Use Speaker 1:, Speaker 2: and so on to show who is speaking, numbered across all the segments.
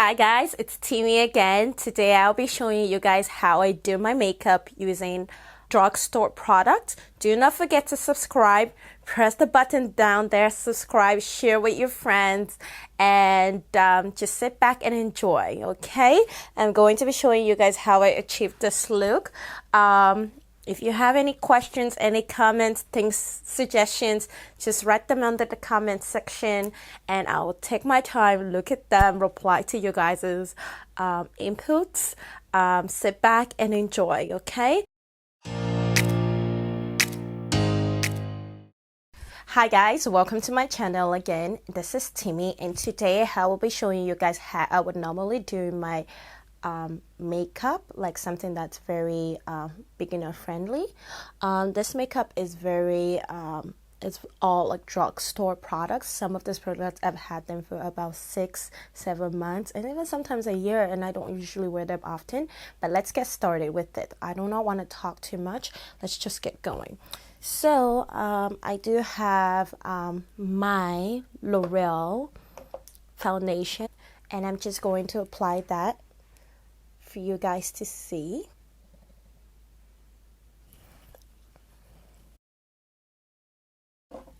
Speaker 1: Hi guys, it's Timmy again. Today I'll be showing you guys how I do my makeup using drugstore products. Do not forget to subscribe. Press the button down there, subscribe, share with your friends, and just sit back and enjoy, okay? I'm going to be showing you guys how I achieved this look. If you have any questions, any comments, things, suggestions, just write them under the comment section and I will take my time, look at them, reply to you guys' inputs. Sit back and enjoy, okay? Hi guys, welcome to my channel again. This is Timmy and today I will be showing you guys how I would normally do my makeup, like something that's very beginner friendly. This makeup is very it's all like drugstore products. Some of these products I've had them for about 6-7 months and even sometimes a year, and I don't usually wear them often. But let's get started with it. I do not want to talk too much. Let's just get going. So I do have my Loreal foundation and I'm just going to apply that for you guys to see.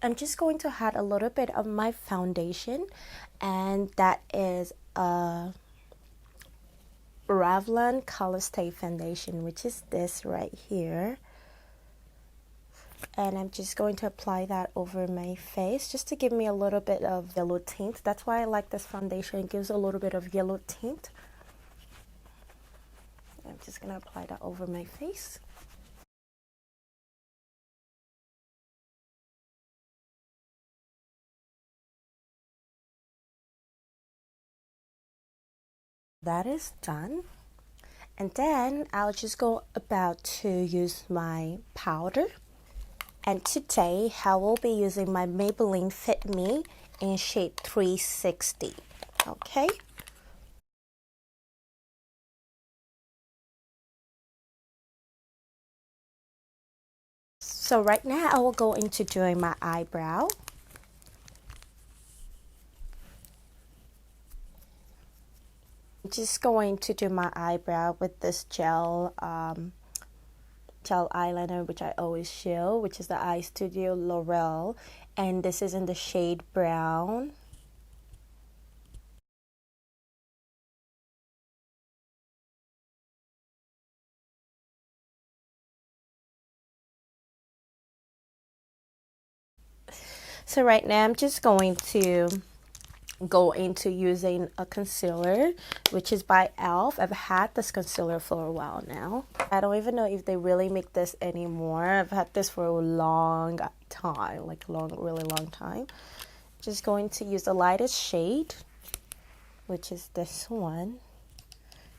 Speaker 1: I'm just going to add a little bit of my foundation, and that is a Revlon Color Stay foundation, which is this right here. And I'm just going to apply that over my face just to give me a little bit of yellow tint. That's why I like this foundation. It gives a little bit of yellow tint. I'm just going to apply that over my face. That is done. And then I'll just go about to use my powder. And today I will be using my Maybelline Fit Me in shade 360. Okay. So right now I will go into doing my eyebrow. I'm just going to do my eyebrow with this gel eyeliner, which I always show, which is the Eye Studio Loreal, and this is in the shade brown. So right now I'm just going to go into using a concealer, which is by e.l.f. I've had this concealer for a while now. I don't even know if they really make this anymore. I've had this for a long time, like really long time. Just going to use the lightest shade, which is this one,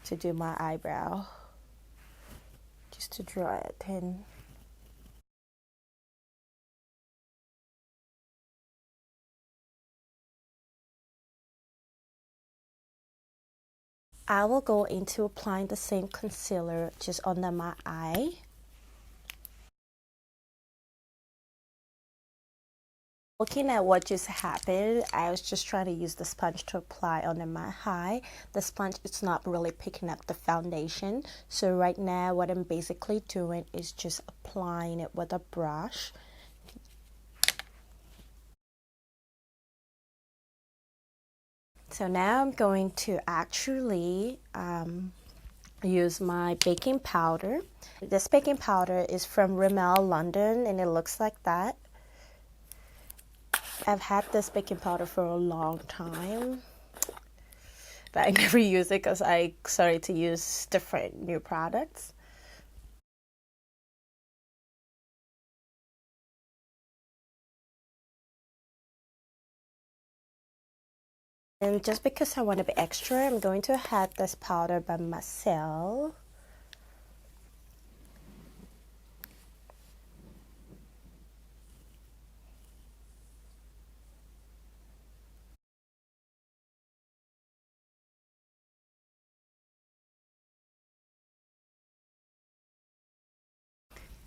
Speaker 1: to do my eyebrow, just to draw it in. I will go into applying the same concealer just under my eye. Looking at what just happened, I was just trying to use the sponge to apply under my eye. The sponge is not really picking up the foundation. So right now what I'm basically doing is just applying it with a brush. So now I'm going to actually use my baking powder. This baking powder is from Rimmel London and it looks like that. I've had this baking powder for a long time, but I never use it because I started to use different new products. And just because I want to be extra, I'm going to add this powder by Marcelle.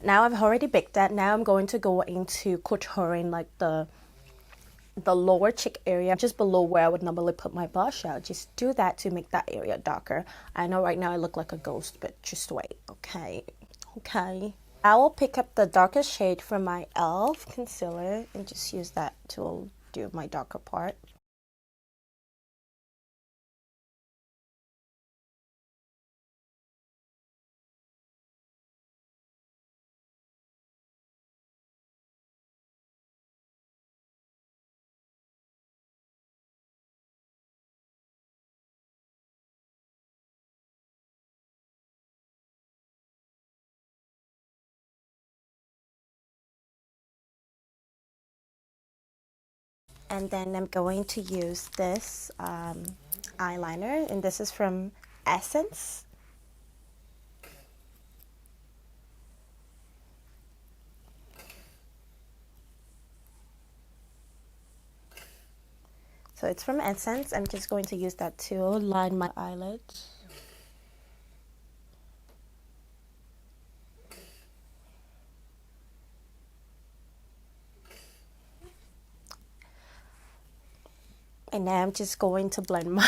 Speaker 1: Now I've already baked that. Now I'm going to go into contouring like the the lower cheek area, just below where I would normally put my blush. I'll just do that to make that area darker. I know right now I look like a ghost, but just wait. Okay. I will pick up the darkest shade from my e.l.f. concealer and just use that to do my darker part. And then I'm going to use this eyeliner, and this is from Essence. So it's from Essence. I'm just going to use that to line my eyelids. And now I'm just going to blend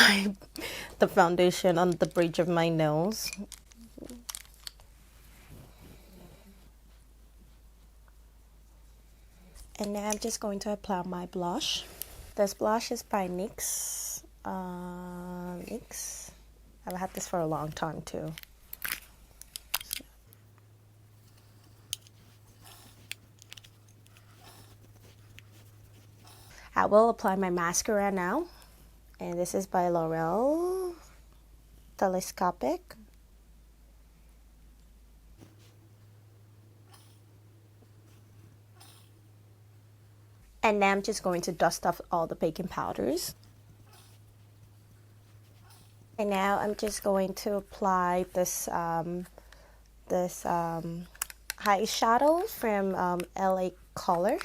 Speaker 1: the foundation on the bridge of my nose. And now I'm just going to apply my blush. This blush is by NYX. I've had this for a long time too. I will apply my mascara now, and this is by Loreal Telescopic. And now I'm just going to dust off all the baking powders. And now I'm just going to apply this eyeshadow from LA Color.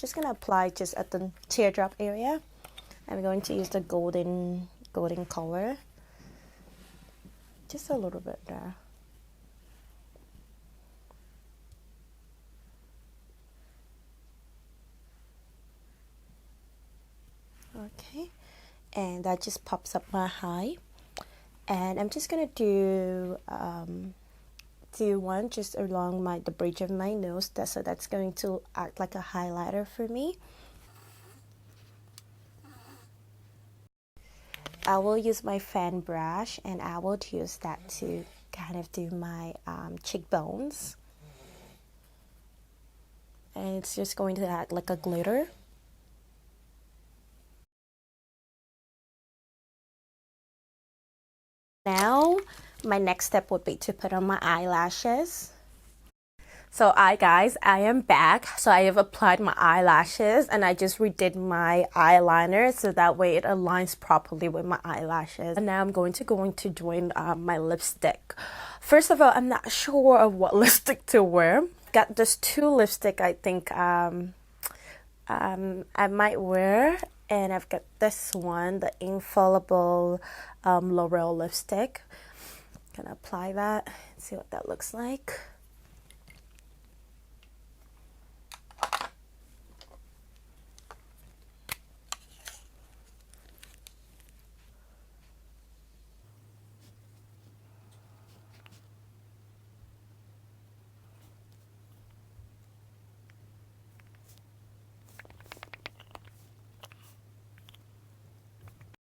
Speaker 1: Just gonna apply just at the teardrop area. I'm going to use the golden color, just a little bit there. Okay, and that just pops up my eye. And I'm just gonna do one just along the bridge of my nose. So that's going to act like a highlighter for me. I will use my fan brush, and I will use that to kind of do my cheekbones. And it's just going to act like a glitter. Now, my next step would be to put on my eyelashes. So guys, I am back. So I have applied my eyelashes, and I just redid my eyeliner so that way it aligns properly with my eyelashes. And now I'm going to join my lipstick. First of all, I'm not sure of what lipstick to wear. Got just two lipstick I think I might wear, and I've got this one, the Infallible L'Oreal lipstick. Gonna apply that and see what that looks like.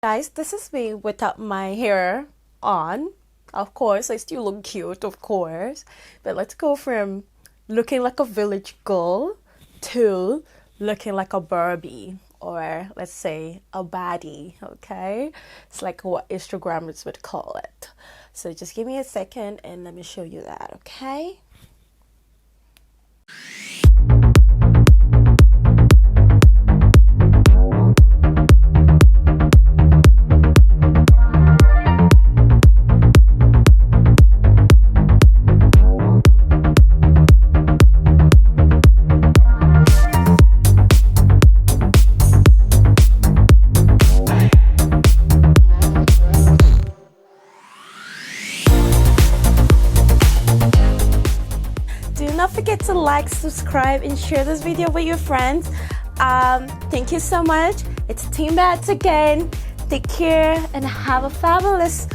Speaker 1: Guys, this is me without my hair on. Of course, I still look cute, of course. But let's go from looking like a village girl to looking like a Barbie, or let's say a baddie, okay? It's like what Instagrammers would call it. So just give me a second and let me show you that, okay? Don't forget to like, subscribe, and share this video with your friends. thank you so much. It's Timbad again. Take care and have a fabulous